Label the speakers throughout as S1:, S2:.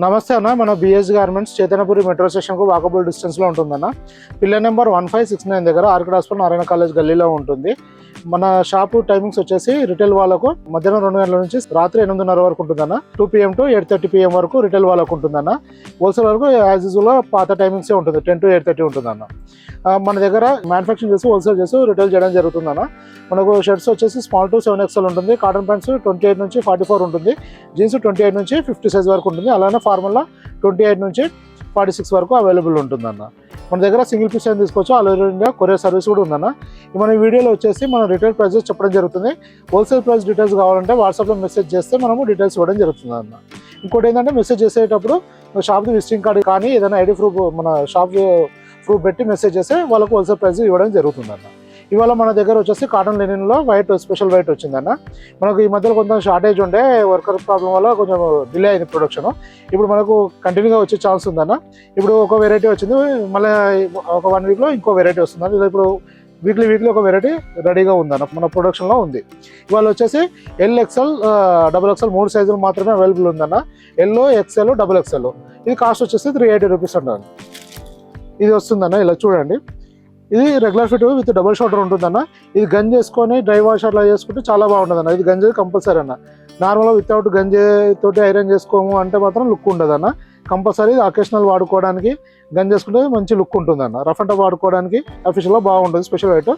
S1: నమస్తే అన్న, మన బిఎస్ గార్మెంట్స్ చైతన్యపురి మెట్రో స్టేషన్కు వాకబుల్ డిస్టెన్స్లో ఉంటుందన్న. పిల్లర్ నెంబర్ 1569 దగ్గర ఆర్కిడ్ హాస్పిటల్ నారాయణ కాలేజ్ గల్లీలో ఉంటుంది. మన షాపు టైమింగ్స్ వచ్చేసి రిటైల్ వాళ్ళకు మధ్యాహ్నం 2 గంటల నుంచి రాత్రి 8:30 వరకు ఉంటుందన్న. 2 PM to 8:30 PM వరకు రిటైల్ వాళ్ళకు ఉంటుందన్న. హోల్సేల్ వరకు యాజ్ యూజువల్గా పాత టైమింగ్సే ఉంటుంది, 10 to 8:30 ఉంటుందన్న. మన దగ్గర మ్యానుఫ్యాక్చరింగ్ చేసి హోల్సేల్ చేసి రిటైల్ చేయడం జరుగుతుందన్న. మనకు షర్ట్స్ వచ్చేసి స్మాల్ టు 7XL ఉంటుంది, కాటన్ ప్యాంట్స్ 28 నుంచి 44 ఉంటుంది, జీన్స్ 28 నుంచి 50 సైజ్ వరకు ఉంటుంది, అలానే ఫార్మల్లా 28 నుంచి 46 వరకు అవైలబుల్ ఉంటుందన్న. మన దగ్గర సింగిల్ పీస్ అయినా తీసుకోవచ్చు, all over India courier service కూడా ఉందన్న. మన వీడియోలో వచ్చేసి మనం రిటైల్ ప్రైజెస్ చెప్పడం జరుగుతుంది. హోల్సేల్ ప్రైస్ డీటెయిల్స్ కావాలంటే వాట్సాప్లో మెసేజ్ చేస్తే మనము డీటెయిల్స్ ఇవ్వడం జరుగుతుంది అన్న. ఇంకోటి ఏంటంటే మెసేజ్ చేసేటప్పుడు షాప్ది విజిటింగ్ కార్డు కానీ ఏదైనా ఐడి ప్రూఫ్ మన షాప్ ప్రూఫ్ పెట్టి మెసేజ్ చేస్తే వాళ్ళకు హోల్సేల్ ప్రైస్ ఇవ్వడం జరుగుతుందన్న. ఇవాళ మన దగ్గర వచ్చేసి కాటన్ లెనిన్లో వైట్ స్పెషల్ వైట్ వచ్చిందన్న. మనకు ఈ మధ్యలో కొంచెం షార్టేజ్ ఉండే, వర్కర్ ప్రాబ్లం వల్ల కొంచెం డిలే అయింది ప్రొడక్షన్. ఇప్పుడు మనకు కంటిన్యూగా వచ్చే ఛాన్స్ ఉందన్న. ఇప్పుడు ఒక వెరైటీ వచ్చింది, మళ్ళీ ఒక 1 వీక్లో ఇంకో వెరైటీ వస్తుందన్న. ఇది ఇప్పుడు వీక్లీ ఒక వెరైటీ రెడీగా ఉందన్న, మన ప్రొడక్షన్లో ఉంది. ఇవాళ వచ్చేసి LXL, XXL 3 సైజులు మాత్రమే అవైలబుల్ ఉందన్న. Yellow, XL, XXL. ఇది కాస్ట్ వచ్చేసి 380 రూపీస్ అన్నారు. ఇది వస్తుందన్న, ఇలా చూడండి. ఇది regular fit with double shoulder ఉంటుందన్న. ఇది గంజ్ చేసుకొని డ్రై వాష్ అట్లా చేసుకుంటే చాలా బాగుంటుంది అన్న. ఇది గంజి కంపల్సరీ అన్న. నార్మల్గా వితౌట్ గంజి తోటి ఐరన్ చేసుకోము అంటే మాత్రం లుక్ ఉండదు అన్న. కంపల్సరీ అకేషనల్ వాడుకోవడానికి గంజ్ చేసుకుంటే మంచి లుక్ ఉంటుంది అన్న. రఫ్ అండ్ టఫ్ వాడుకోవడానికి అఫీషియల్గా బాగుంటుంది. స్పెషల్ వైట్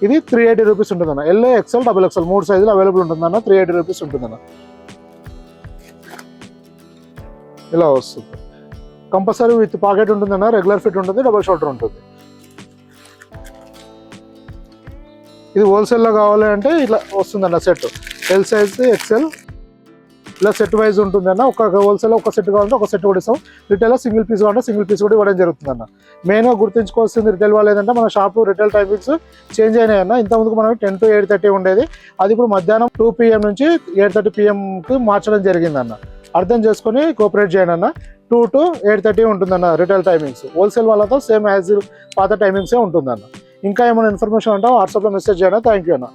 S1: ఇది 380 రూపీస్ ఉంటుందన్న. ఎల్లో, XL, XXL 3 సైజులు అవైలబుల్ ఉంటుందన్న. 380 రూపీస్ ఉంటుందన్న. ఇలా వస్తుంది. కంపల్సరీ విత్ పాకెట్ ఉంటుందన్న. రెగ్యులర్ ఫిట్ ఉంటుంది, డబుల్ షోల్డర్ ఉంటుంది. ఇది హోల్సేల్లో కావాలి అంటే ఇట్లా వస్తుందన్న సెట్. L సైజ్, XL ఇలా సెట్ వైజ్ ఉంటుందన్న. ఒక హోల్సేల్లో ఒక సెట్ కావాలంటే ఒక సెట్ కూడా ఇస్తాం. రిటైల్లో సింగిల్ పీస్ కావాలంటే సింగిల్ పీస్ కూడా ఇవ్వడం జరుగుతుందన్న. మెయిన్గా గుర్తుంచుకోవాల్సింది రిటైల్ వాళ్ళు ఏంటంటే మన షాపు రిటైల్ టైమింగ్స్ చేంజ్ అయినాయన్న. ఇంతకుముందుకు మనం 10 to 8:30 ఉండేది, అది ఇప్పుడు మధ్యాహ్నం 2 PM నుంచి 8:30 PMకి మార్చడం జరిగిందన్న. అర్థం చేసుకొని కోఆపరేట్ చేయండి అన్న. 2 to 8:30 ఉంటుందన్న రిటైల్ టైమింగ్స్. హోల్సేల్ వాళ్ళతో సేమ్ యాజ్ పాత టైమింగ్సే ఉంటుందన్న. ఇంకా ఏమైనా ఇన్ఫర్మేషన్ అంటే వాట్సాప్లో మెసేజ్ చేయండి. థ్యాంక్ యూ అన్న.